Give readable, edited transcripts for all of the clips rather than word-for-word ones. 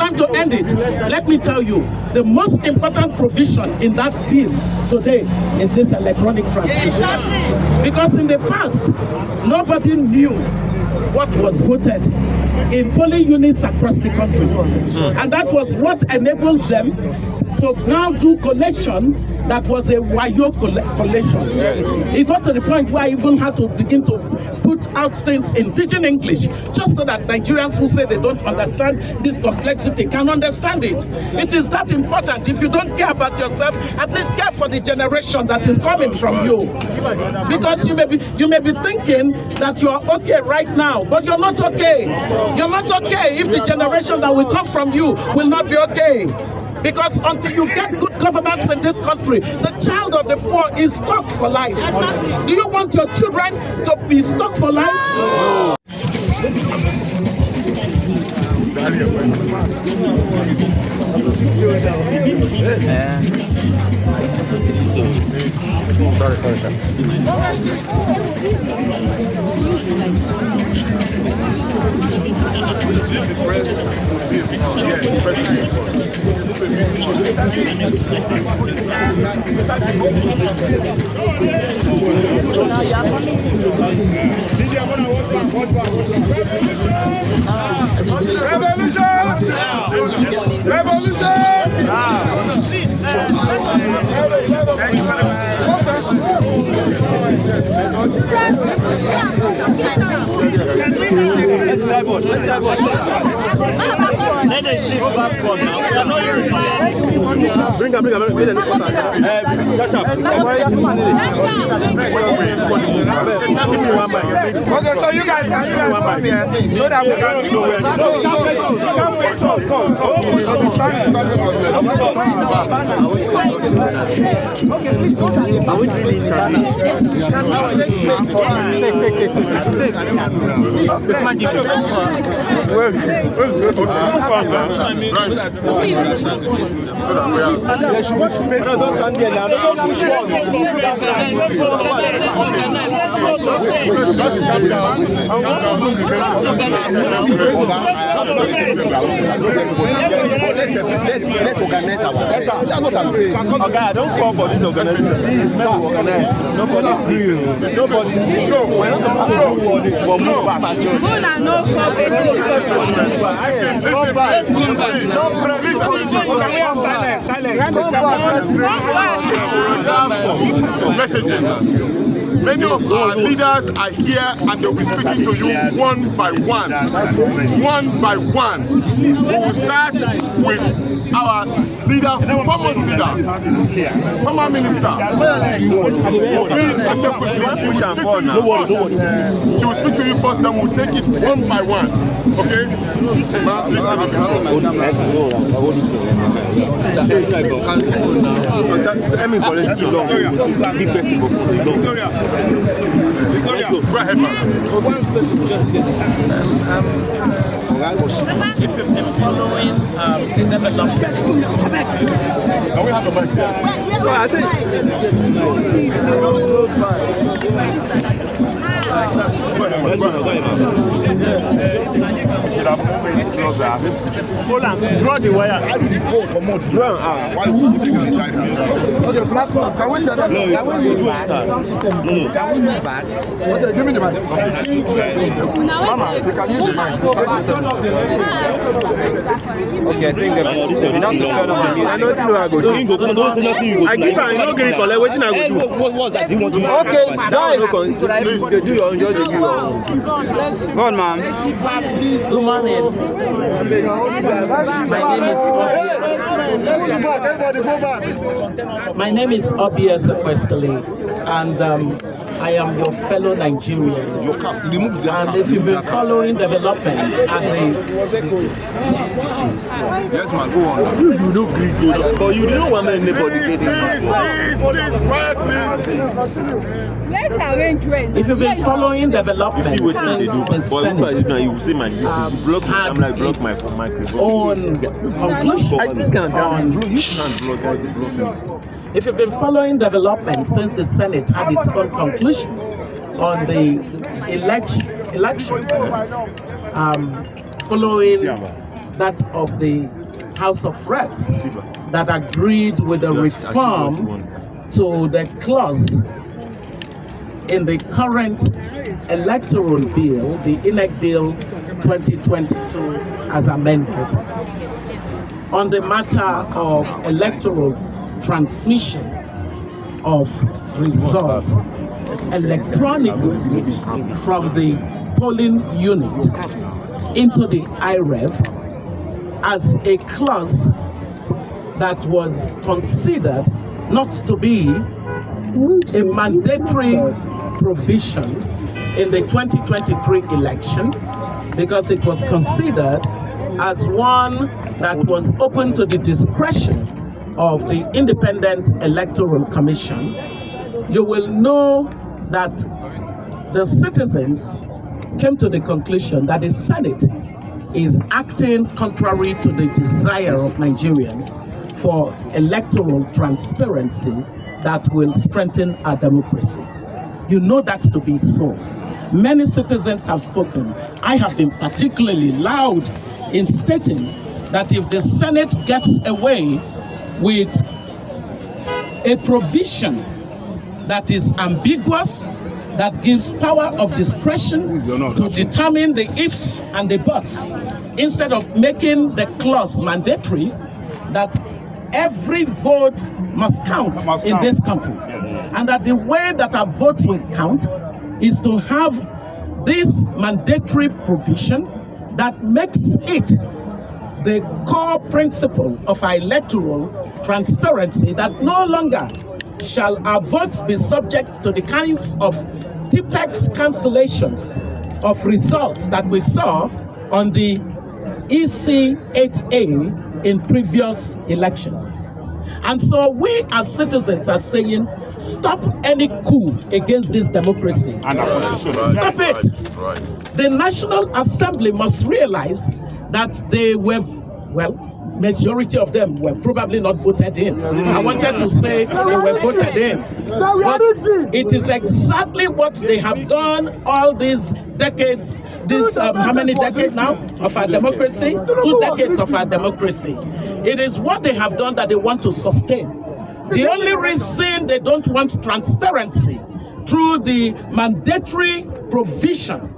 time to end it. Let me tell you, the most important provision in that bill today is this electronic transmission. Because in the past, nobody knew what was voted in polling units across the country. And that was what enabled them to now do collation that was a wayo collation. It got to the point where I even had to begin to put out things in pidgin English, just so that Nigerians who say they don't understand this complexity can understand it. It is that important. If you don't care about yourself, at least care for the generation that is coming from you. Because you may be thinking that you are okay right now, but you're not okay. You're not okay if the generation that will come from you will not be okay. Because until you get good governance in this country, the child of the poor is stuck for life. Do you want your children to be stuck for life? No. Let us shift back on now. Bring up. Okay, so you guys can share from here so that we can know where Are we really interning? Let's organize ourselves. That's what I'm saying. Okay, I don't call for this organization. It's meant to organize. Nobody's real. Nobody's real. We're not supposed to do this. We'll move back. Messaging. Many of our leaders are here and they'll be speaking to you one by one. One by one. We will start with our leader, former leader, former minister. She will speak to you first, then we'll take it one by one. Okay? Ma, please. Victoria, go ahead, man. If you've been following the development, Can we have the mic there? No, I said. Hold on, draw the wire. How did you go from what? Why you putting it inside her? Okay, platform. Can we set that? No, can we move back? Can we move back? Okay, give me the mic. Mama, you can use the mic. Okay, I think this is I know what I go do. I give her no green color. What I go do? What was that? Do you want to move? Okay, guys, please do your own. Just do your own. Go on, ma'am. good morning. My name is Ezekwezili, and I am your fellow Nigerian. And if you've been following developments at the... Yes, man, go on. You do Greek, but you don't want anybody Please, quiet, please. Let's arrange when. If you've been following developments see what since they do. the But Senate you say my block. I'm like block my microphone. on conclusion I just can't on... You can't block. If you've been following developments since the Senate had its own conclusions on the election following that of the House of Reps, that agreed with the reform to the clause in the current electoral bill, the INEC Bill 2022 as amended, on the matter of electoral transmission of results electronically from the polling unit into the IREV as a clause that was considered not to be a mandatory provision in the 2023 election, because it was considered as one that was open to the discretion of the Independent Electoral Commission. You will know that the citizens came to the conclusion that the Senate is acting contrary to the desire of Nigerians for electoral transparency that will strengthen our democracy. You know that to be so. Many citizens have spoken. I have been particularly loud in stating that if the Senate gets away with a provision that is ambiguous, that gives power of discretion to determine the ifs and the buts, instead of making the clause mandatory, that every vote must count in this country, and that the way that our votes will count is to have this mandatory provision that makes it the core principle of our electoral transparency, that no longer shall our votes be subject to the kinds of TPEX cancellations of results that we saw on the EC8A in previous elections. And so we as citizens are saying, stop any coup against this democracy. Stop it. The National Assembly must realize that they were, well, majority of them were probably not voted in. I wanted to say they were voted in. But it is exactly what they have done all these decades, how many decades now of our democracy? 2 decades of our democracy. It is what they have done that they want to sustain. The only reason they don't want transparency through the mandatory provision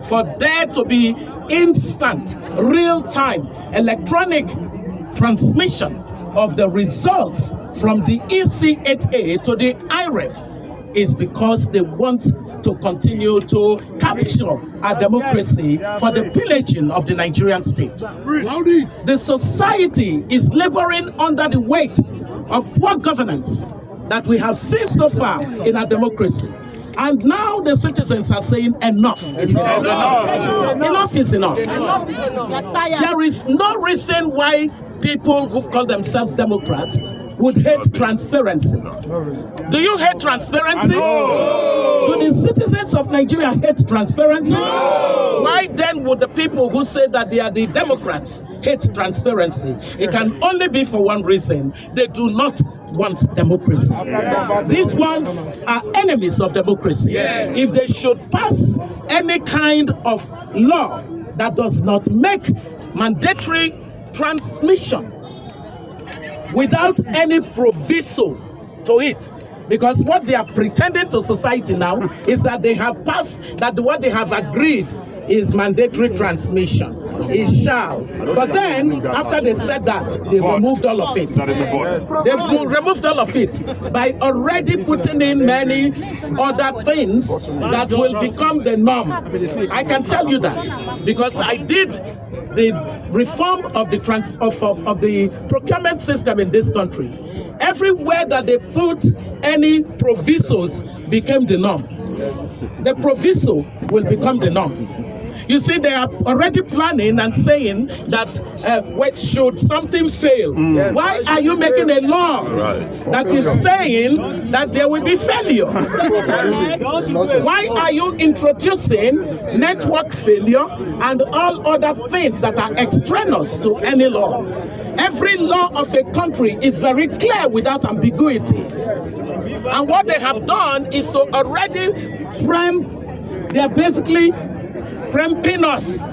for there to be instant, real-time, electronic transmission of the results from the EC8A to the IREV is because they want to continue to capture our democracy for the pillaging of the Nigerian state. The society is laboring under the weight of poor governance that we have seen so far in our democracy. And now the citizens are saying enough is enough. Enough is enough. There is no reason why people who call themselves Democrats would hate transparency. Do you hate transparency? No. Do the citizens of Nigeria hate transparency? No. Why then would the people who say that they are the Democrats hate transparency? It can only be for one reason. They do not want democracy. These ones are enemies of democracy. If they should pass any kind of law that does not make mandatory transmission without any proviso to it, because what they are pretending to society now is that they have passed, that what they have agreed is mandatory transmission. It shall. But then, after they said that, they removed all of it. They removed all of it by already putting in many other things that will become the norm. I can tell you that because I did the reform of the of the procurement system in this country. Everywhere that they put any provisos became the norm. The proviso will become the norm. You see, they are already planning and saying that should something fail, why are you making a law that is saying that there will be failure? Why are you introducing network failure and all other things that are extraneous to any law? Every law of a country is very clear without ambiguity. And what they have done is to already they are basically preempting us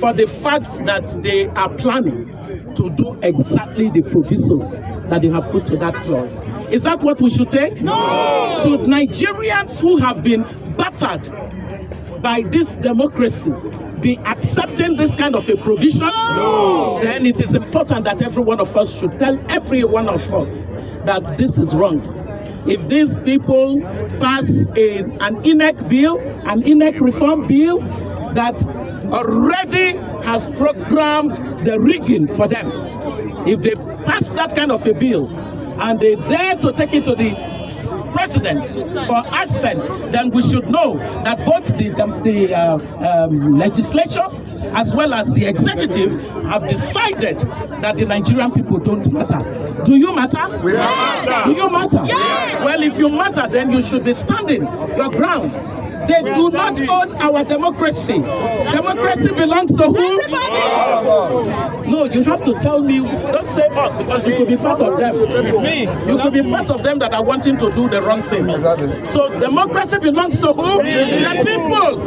for the fact that they are planning to do exactly the provisos that they have put to that clause. Is that what we should take? No! Should Nigerians who have been battered by this democracy be accepting this kind of a provision? No! Then it is important that every one of us should tell every one of us that this is wrong. If these people pass an INEC bill, an INEC reform bill that already has programmed the rigging for them, if they pass that kind of a bill and they dare to take it to the president for assent, then we should know that both the legislature as well as the executive have decided that the Nigerian people don't matter. Do you matter? We matter. Do you matter? Yes. Well, if you matter, then you should be standing your ground. They do not own our democracy. Democracy belongs to who? No, you have to tell me, don't say us, because you could be part of them. You could be part of them that are wanting to do the wrong thing. So democracy belongs to who? The people.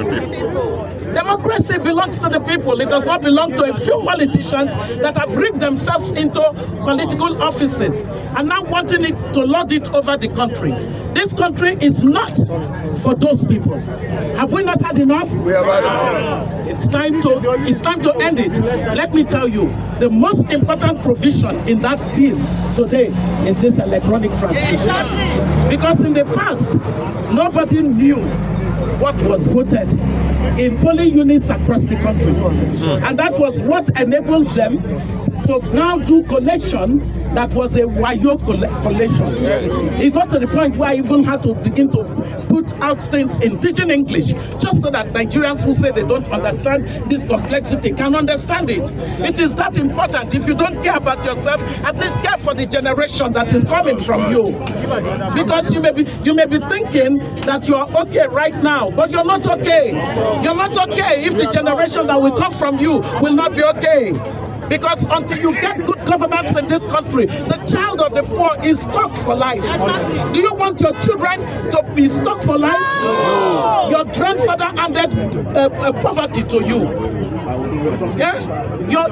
Democracy belongs to the people. It does not belong to a few politicians that have rigged themselves into political offices and now wanting it to lord it over the country. This country is not for those people. Have we not had enough? We have had enough. It's time to end it. Let me tell you, the most important provision in that bill today is this electronic transmission. Because in the past, nobody knew what was voted in polling units across the country. And that was what enabled them to now do collation that was a wayo collation. Yes. It got to the point where I even had to begin to put out things in pidgin English, just so that Nigerians who say they don't understand this complexity can understand it. It is that important. If you don't care about yourself, at least care for the generation that is coming from you. Because you may be thinking that you are okay right now, but you're not okay. You're not okay if the generation that will come from you will not be okay. Because until you get good governance in this country, the child of the poor is stuck for life. Do you want your children to be stuck for life? No. Your grandfather handed poverty to you. Yeah? Your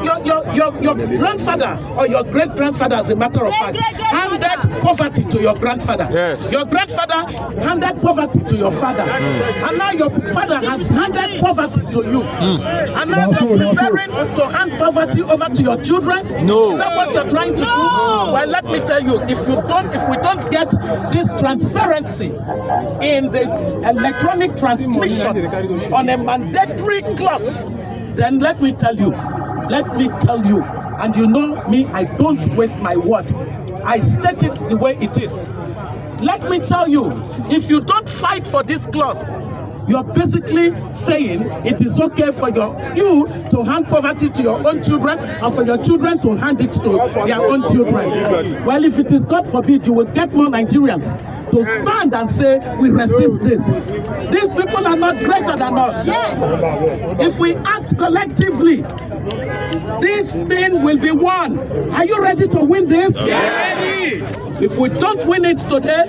grandfather or your great-grandfather, as a matter of fact, handed poverty to your grandfather. Yes. Your grandfather handed poverty to your father. And now your father has handed poverty to you. And now you're preparing to hand poverty over to your children? No. Is that what you're trying to do? Well, let me tell you, if we don't get this transparency in the electronic transmission on a mandatory clause, then let me tell you, and you know me, I don't waste my word. I state it the way it is. Let me tell you, if you don't fight for this clause, you're basically saying it is okay for you to hand poverty to your own children and for your children to hand it to their own children. Well, if it is God forbid, you will get more Nigerians to stand and say, we resist this. These people are not greater than us. Yes. If we act collectively, this thing will be won. Are you ready to win this? Yes. If we don't win it today,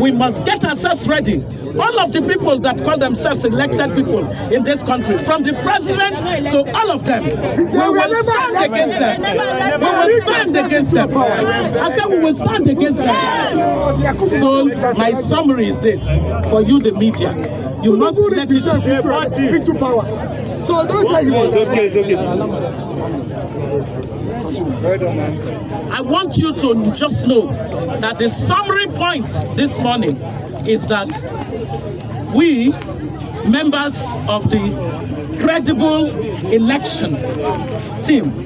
we must get ourselves ready. All of the people that call themselves elected people in this country, from the president to all of them, we will stand against them. We will stand against them. I said we will stand against them. So my summary is this, for you the media, you must let it into power. So don't say it's okay. I want you to just know that the summary point this morning is that we, members of the credible election team,